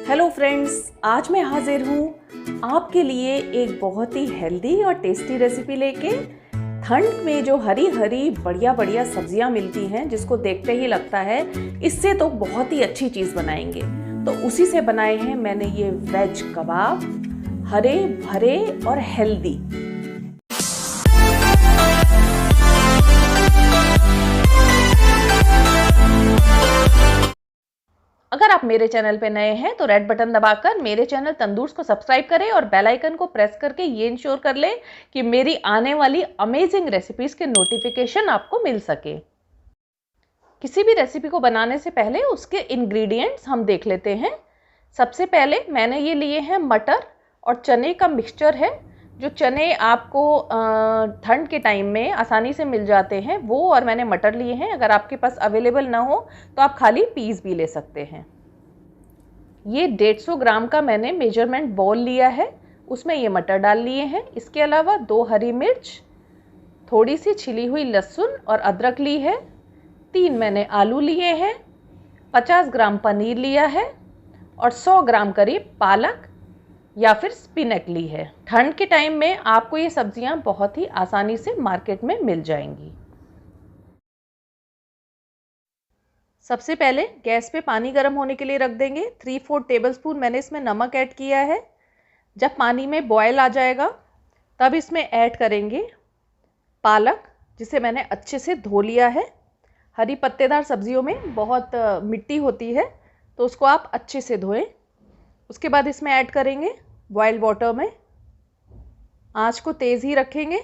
Hello friends, आज मैं हाजिर हूँ आपके लिए एक बहुत ही हेल्दी और टेस्टी रेसिपी लेके। ठंड में जो हरी हरी बढ़िया बढ़िया सब्जियाँ मिलती हैं, जिसको देखते ही लगता है इससे तो बहुत ही अच्छी चीज़ बनाएंगे, तो उसी से बनाए हैं मैंने ये वेज कबाब, हरे भरे और हेल्दी। अगर आप मेरे चैनल पे नए हैं तो रेड बटन दबाकर मेरे चैनल तंदूर्स को सब्सक्राइब करें और बेल आइकन को प्रेस करके ये इंश्योर कर लें कि मेरी आने वाली अमेजिंग रेसिपीज के नोटिफिकेशन आपको मिल सके। किसी भी रेसिपी को बनाने से पहले उसके इंग्रेडिएंट्स हम देख लेते हैं। सबसे पहले मैंने ये लिए हैं मटर और चने का मिक्सचर है। जो चने आपको ठंड के टाइम में आसानी से मिल जाते हैं वो, और मैंने मटर लिए हैं। अगर आपके पास अवेलेबल ना हो तो आप खाली पीस भी ले सकते हैं। ये 150 ग्राम का मैंने मेजरमेंट बॉल लिया है, उसमें ये मटर डाल लिए हैं। इसके अलावा 2 हरी मिर्च, थोड़ी सी छिली हुई लहसुन और अदरक ली है। 3 मैंने आलू लिए हैं, 50 ग्राम पनीर लिया है और 100 ग्राम करीब पालक या फिर स्पिनच ली है। ठंड के टाइम में आपको ये सब्जियां बहुत ही आसानी से मार्केट में मिल जाएंगी। सबसे पहले गैस पे पानी गर्म होने के लिए रख देंगे। 3-4 टेबलस्पून मैंने इसमें नमक ऐड किया है। जब पानी में बॉयल आ जाएगा तब इसमें ऐड करेंगे पालक, जिसे मैंने अच्छे से धो लिया है। हरी पत्तेदार सब्जियों में बहुत मिट्टी होती है, तो उसको आप अच्छे से धोएं। उसके बाद इसमें ऐड करेंगे बॉइल्ड वाटर में। आंच को तेज़ ही रखेंगे।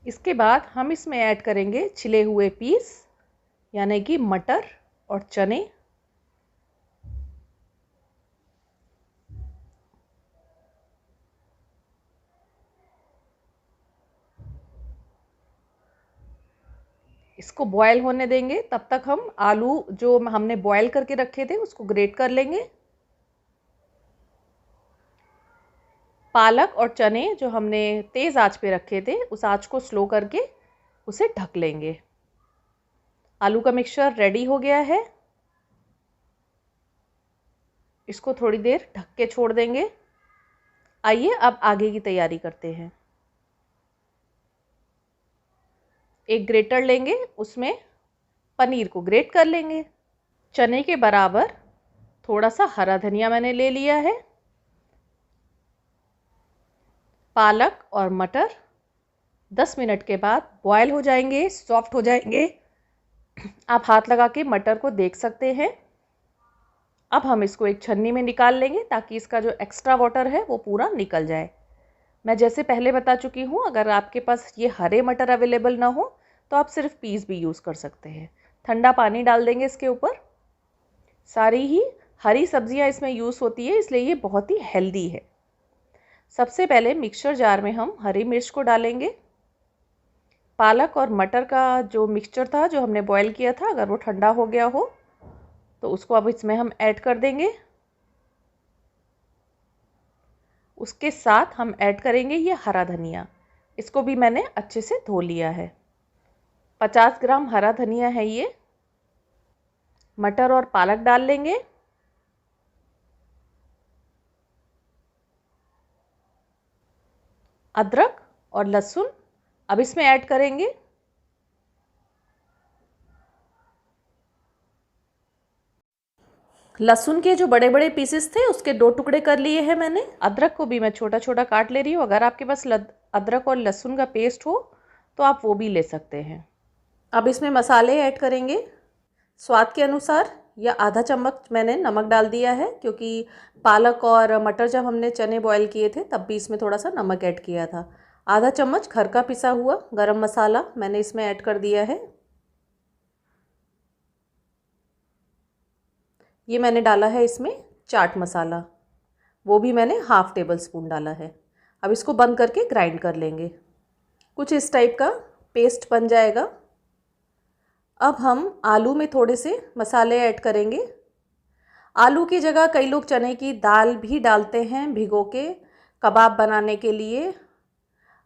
इसके बाद हम इसमें ऐड करेंगे छिले हुए पीस, यानी कि मटर और चने। इसको बॉयल होने देंगे। तब तक हम आलू जो हमने बॉयल करके रखे थे उसको ग्रेट कर लेंगे। पालक और चने जो हमने तेज़ आंच पे रखे थे, उस आंच को स्लो करके उसे ढक लेंगे। आलू का मिक्सचर रेडी हो गया है। इसको थोड़ी देर ढक के छोड़ देंगे। आइए अब आगे की तैयारी करते हैं। एक ग्रेटर लेंगे, उसमें पनीर को ग्रेट कर लेंगे। चने के बराबर थोड़ा सा हरा धनिया मैंने ले लिया है। पालक और मटर 10 मिनट के बाद बॉयल हो जाएंगे, सॉफ्ट हो जाएंगे। आप हाथ लगा के मटर को देख सकते हैं। अब हम इसको एक छन्नी में निकाल लेंगे ताकि इसका जो एक्स्ट्रा वाटर है वो पूरा निकल जाए। मैं जैसे पहले बता चुकी हूँ, अगर आपके पास ये हरे मटर अवेलेबल ना हो तो आप सिर्फ पीस भी यूज़ कर सकते हैं। ठंडा पानी डाल देंगे इसके ऊपर। सारी ही हरी सब्जियाँ इसमें यूज़ होती है, इसलिए ये बहुत ही हेल्दी है। सबसे पहले मिक्सचर जार में हम हरी मिर्च को डालेंगे। पालक और मटर का जो मिक्सचर था, जो हमने बॉयल किया था, अगर वो ठंडा हो गया हो तो उसको अब इसमें हम ऐड कर देंगे। उसके साथ हम ऐड करेंगे ये हरा धनिया। इसको भी मैंने अच्छे से धो लिया है। 50 ग्राम हरा धनिया है ये। मटर और पालक डाल लेंगे। अदरक और लहसुन अब इसमें ऐड करेंगे। लहसुन के जो बड़े बड़े पीसेस थे उसके 2 टुकड़े कर लिए हैं मैंने। अदरक को भी मैं छोटा छोटा काट ले रही हूँ। अगर आपके पास अदरक और लहसुन का पेस्ट हो तो आप वो भी ले सकते हैं। अब इसमें मसाले ऐड करेंगे। स्वाद के अनुसार या आधा चम्मच मैंने नमक डाल दिया है, क्योंकि पालक और मटर जब हमने चने बॉयल किए थे तब भी इसमें थोड़ा सा नमक ऐड किया था। आधा चम्मच घर का पिसा हुआ गरम मसाला मैंने इसमें ऐड कर दिया है। ये मैंने डाला है इसमें चाट मसाला, वो भी मैंने ½ टेबल स्पून डाला है। अब इसको बंद करके ग्राइंड कर लेंगे। कुछ इस टाइप का पेस्ट बन जाएगा। अब हम आलू में थोड़े से मसाले ऐड करेंगे। आलू की जगह कई लोग चने की दाल भी डालते हैं भिगो के कबाब बनाने के लिए।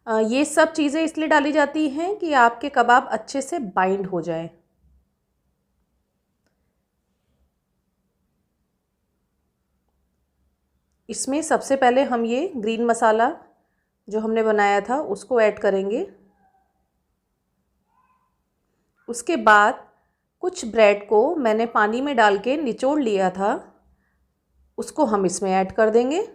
ये सब चीज़ें इसलिए डाली जाती हैं कि आपके कबाब अच्छे से बाइंड हो जाए। इसमें सबसे पहले हम ये ग्रीन मसाला जो हमने बनाया था उसको ऐड करेंगे। उसके बाद कुछ ब्रेड को मैंने पानी में डाल के निचोड़ लिया था, उसको हम इसमें ऐड कर देंगे।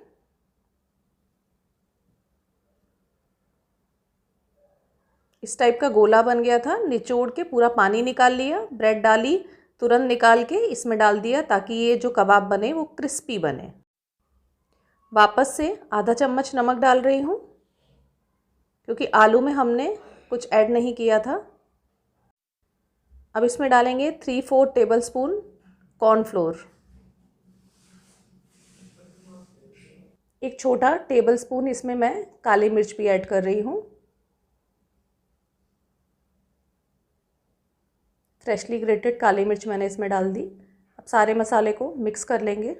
इस टाइप का गोला बन गया था, निचोड़ के पूरा पानी निकाल लिया, ब्रेड डाली, तुरंत निकाल के इसमें डाल दिया ताकि ये जो कबाब बने वो क्रिस्पी बने। वापस से आधा चम्मच नमक डाल रही हूँ क्योंकि आलू में हमने कुछ ऐड नहीं किया था। अब इसमें डालेंगे 3/4 टेबलस्पून कॉर्नफ्लोर, एक छोटा टेबलस्पून इसमें मैं काली मिर्च भी ऐड कर रही हूँ। फ्रेशली ग्रेटेड काली मिर्च मैंने इसमें डाल दी। अब सारे मसाले को मिक्स कर लेंगे।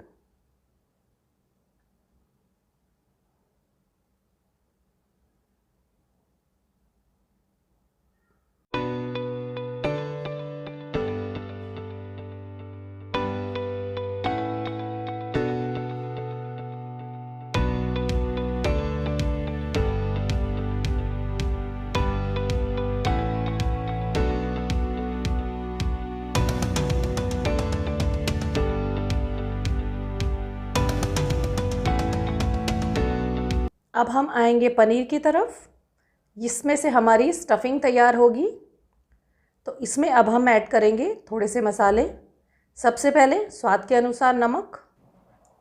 अब हम आएंगे पनीर की तरफ। इसमें से हमारी स्टफिंग तैयार होगी, तो इसमें अब हम ऐड करेंगे थोड़े से मसाले। सबसे पहले स्वाद के अनुसार नमक,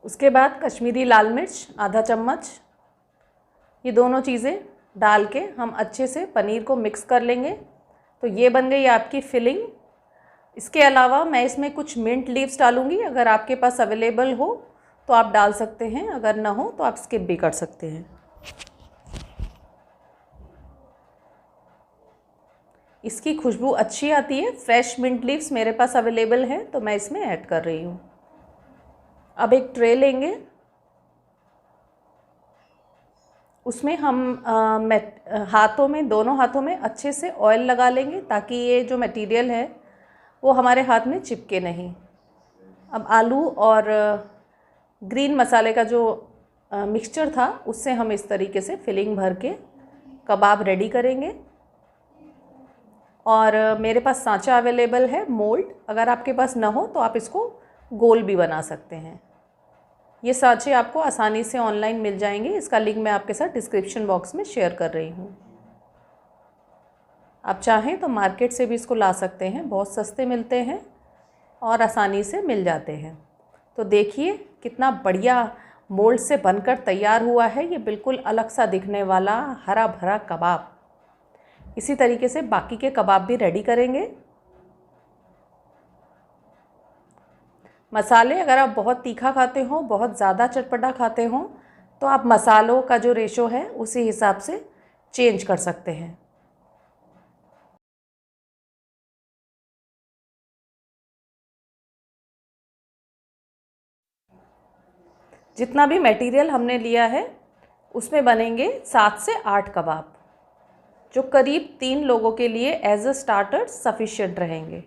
उसके बाद कश्मीरी लाल मिर्च आधा चम्मच। ये दोनों चीज़ें डाल के हम अच्छे से पनीर को मिक्स कर लेंगे। तो ये बन गई आपकी फिलिंग। इसके अलावा मैं इसमें कुछ मिंट लीव्स डालूँगी, अगर आपके पास अवेलेबल हो तो आप डाल सकते हैं, अगर ना हो तो आप स्किप भी कर सकते हैं। इसकी खुशबू अच्छी आती है। फ्रेश मिंट लीव्स मेरे पास अवेलेबल है तो मैं इसमें ऐड कर रही हूँ। अब एक ट्रे लेंगे, उसमें हम हाथों में, दोनों हाथों में अच्छे से ऑयल लगा लेंगे ताकि ये जो मटेरियल है वो हमारे हाथ में चिपके नहीं। अब आलू और ग्रीन मसाले का जो मिक्सचर था उससे हम इस तरीके से फिलिंग भर के कबाब रेडी करेंगे। और मेरे पास सांचा अवेलेबल है, मोल्ड, अगर आपके पास ना हो तो आप इसको गोल भी बना सकते हैं। ये सांचे आपको आसानी से ऑनलाइन मिल जाएंगे, इसका लिंक मैं आपके साथ डिस्क्रिप्शन बॉक्स में शेयर कर रही हूँ। आप चाहें तो मार्केट से भी इसको ला सकते हैं, बहुत सस्ते मिलते हैं और आसानी से मिल जाते हैं। तो देखिए कितना बढ़िया मोल्ड से बनकर तैयार हुआ है ये बिल्कुल अलग सा दिखने वाला हरा भरा कबाब। इसी तरीके से बाकी के कबाब भी रेडी करेंगे। मसाले अगर आप बहुत तीखा खाते हो, बहुत ज़्यादा चटपटा खाते हो, तो आप मसालों का जो रेशो है उसी हिसाब से चेंज कर सकते हैं। जितना भी मटेरियल हमने लिया है उसमें बनेंगे 7 से 8 कबाब, जो करीब 3 लोगों के लिए एज अ स्टार्टर सफिशिएंट रहेंगे।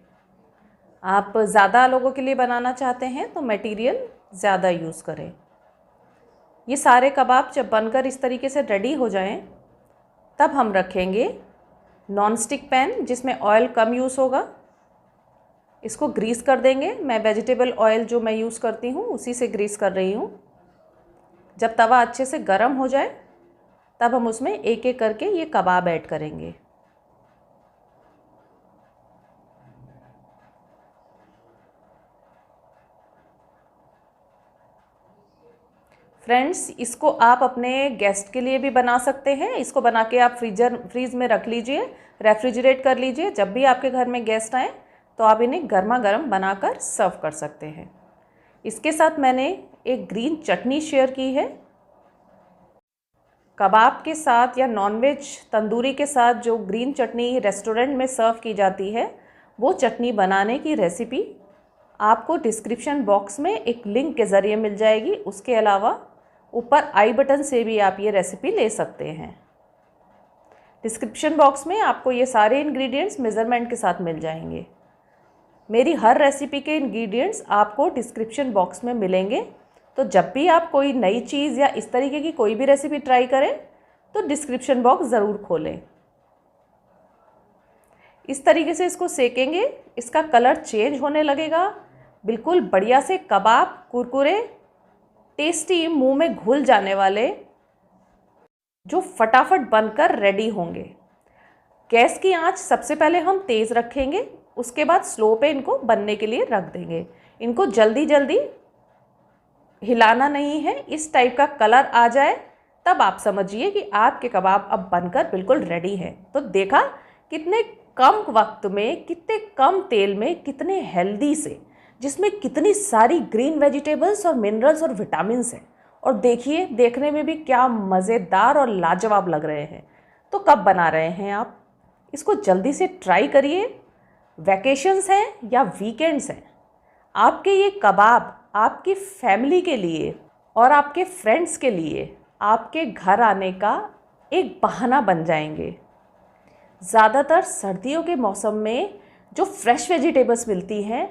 आप ज़्यादा लोगों के लिए बनाना चाहते हैं तो मटेरियल ज़्यादा यूज़ करें। ये सारे कबाब जब बनकर इस तरीके से रेडी हो जाएं, तब हम रखेंगे नॉन स्टिक पैन जिसमें ऑयल कम यूज़ होगा। इसको ग्रीस कर देंगे। मैं वेजिटेबल ऑयल जो मैं यूज़ करती हूँ उसी से ग्रीस कर रही हूँ। जब तवा अच्छे से गर्म हो जाए तब हम उसमें एक एक करके ये कबाब ऐड करेंगे। फ्रेंड्स, इसको आप अपने गेस्ट के लिए भी बना सकते हैं। इसको बना के आप फ्रीज में रख लीजिए, रेफ्रिजरेट कर लीजिए। जब भी आपके घर में गेस्ट आए तो आप इन्हें गर्मा गर्म बनाकर सर्व कर सकते हैं। इसके साथ मैंने एक ग्रीन चटनी शेयर की है। कबाब के साथ या नॉनवेज तंदूरी के साथ जो ग्रीन चटनी रेस्टोरेंट में सर्व की जाती है, वो चटनी बनाने की रेसिपी आपको डिस्क्रिप्शन बॉक्स में एक लिंक के ज़रिए मिल जाएगी। उसके अलावा ऊपर आई बटन से भी आप ये रेसिपी ले सकते हैं। डिस्क्रिप्शन बॉक्स में आपको ये सारे इंग्रेडिएंट्स मेज़रमेंट के साथ मिल जाएंगे। मेरी हर रेसिपी के इंग्रेडिएंट्स आपको डिस्क्रिप्शन बॉक्स में मिलेंगे, तो जब भी आप कोई नई चीज़ या इस तरीके की कोई भी रेसिपी ट्राई करें तो डिस्क्रिप्शन बॉक्स ज़रूर खोलें। इस तरीके से इसको सेकेंगे, इसका कलर चेंज होने लगेगा, बिल्कुल बढ़िया से कबाब कुरकुरे टेस्टी मुंह में घुल जाने वाले जो फटाफट बनकर रेडी होंगे। गैस की आंच सबसे पहले हम तेज़ रखेंगे, उसके बाद स्लो पे इनको बनने के लिए रख देंगे। इनको जल्दी जल्दी हिलाना नहीं है, इस टाइप का कलर आ जाए तब आप समझिए कि आपके कबाब अब बनकर बिल्कुल रेडी है। तो देखा कितने कम वक्त में, कितने कम तेल में, कितने हेल्दी से, जिसमें कितनी सारी ग्रीन वेजिटेबल्स और मिनरल्स और विटामिन्स हैं। और देखिए देखने में भी क्या मज़ेदार और लाजवाब लग रहे हैं। तो कब बना रहे हैं आप? इसको जल्दी से ट्राई करिए। वैकेशंस हैं या वीकेंड्स हैं, आपके ये कबाब आपकी फैमिली के लिए और आपके फ्रेंड्स के लिए आपके घर आने का एक बहाना बन जाएंगे। ज़्यादातर सर्दियों के मौसम में जो फ्रेश वेजिटेबल्स मिलती हैं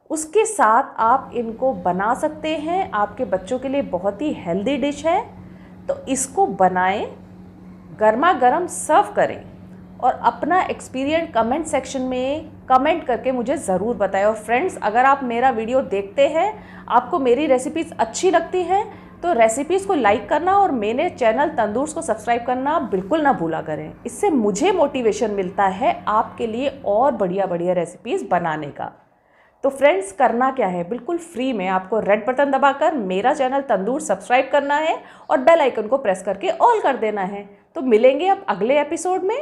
उसके साथ आप इनको बना सकते हैं। आपके बच्चों के लिए बहुत ही हेल्दी डिश है। तो इसको बनाएं, गर्मा गर्म सर्व करें और अपना एक्सपीरियंस कमेंट सेक्शन में कमेंट करके मुझे ज़रूर बताएं। और फ्रेंड्स, अगर आप मेरा वीडियो देखते हैं, आपको मेरी रेसिपीज़ अच्छी लगती हैं तो रेसिपीज़ को लाइक करना और मेरे चैनल तंदूर्स को सब्सक्राइब करना बिल्कुल ना भूला करें। इससे मुझे मोटिवेशन मिलता है आपके लिए और बढ़िया बढ़िया रेसिपीज़ बनाने का। तो फ्रेंड्स, करना क्या है, बिल्कुल फ्री में आपको रेड बटन दबाकर मेरा चैनल तंदूर सब्सक्राइब करना है और बेल आइकन को प्रेस करके ऑल कर देना है। तो मिलेंगे अब अगले एपिसोड में,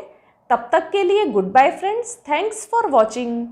तब तक के लिए goodbye friends, thanks for watching.